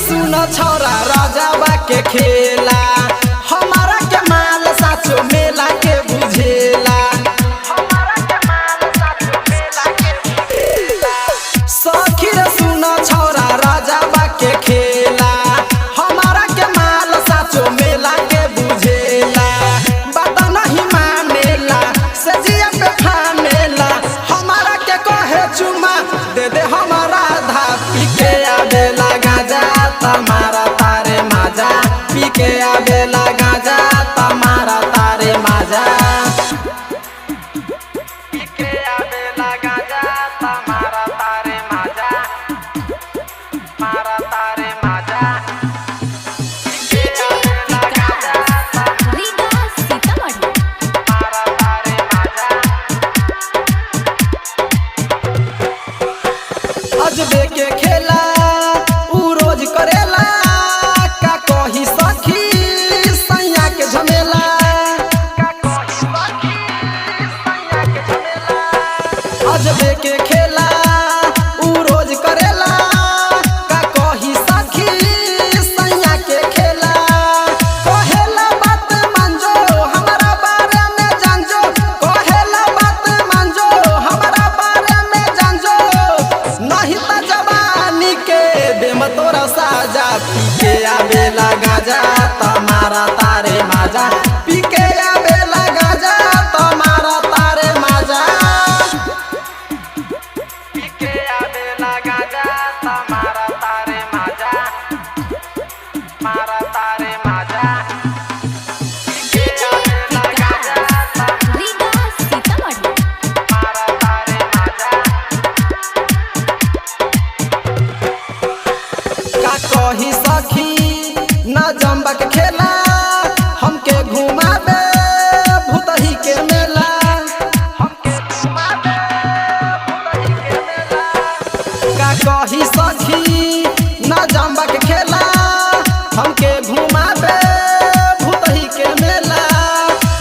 सुन छौरा राजाबा के खेला हमारा के माल साचो मेला के बुझेला सखी रे सुन छौरा राजाबा के खेला हमारा के माल साचो मेला के बुझेला बात नहीं मानेला सजिया पे फानेला हमारा के कहे चुमा दे दे हमारा आधा पी के आवेला गाजा तमारा तारे माजा पी के आवेला गाजा तमारा तारे माजा पी के आवेला गाजा तमारा तारे माजा मारा तारे माजा पी के आवेला गाजा रीगा सीतामढ़ी मारा तारे माजा अजबे के खेला उ रोज करेला का कही सखी सैया के झमेला का कही सखी सैया के झमेला अजबे के खेला उ रोज करेला का कही सखी सैया के खेला कहेला बात मानजो हमारा बारे में जानजो कहेला बात मानजो हमारा बारे में जानजो नहीं त जवानी के देम तोरा साजा पी के आवेला गाजा तमारा तारे माजा पी के आवेला गाजा तमारा तारे माजा पी के आवेला गाजा तमारा तारे माजा मारा तारे माजा पी के आवेला गाजा रीगा सीतामढ़ी मारा तारे माजा का कही सखी न जम्बा के खेला हमके घुमावे भूतही के मेला हमके घुमावे भूतही के मेला का कही सखी न जम्बा के खेला हमके घुमावे भूतही के मेला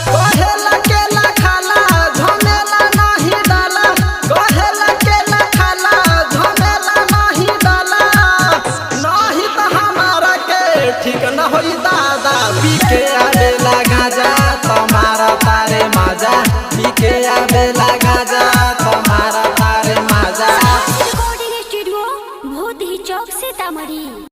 कहेला केला खाला झमेला नहीं डाला कहेला केला खाला झमेला नहीं डाला नहीं तो हमारा के ठीक न होई दादा पी के आवेला गाजा तमारा तारे माजा पी के आवेला गाजा तमारा तारे माजा रिकॉर्डिंग स्टूडियो भूत ही चौक सीतामढ़ी।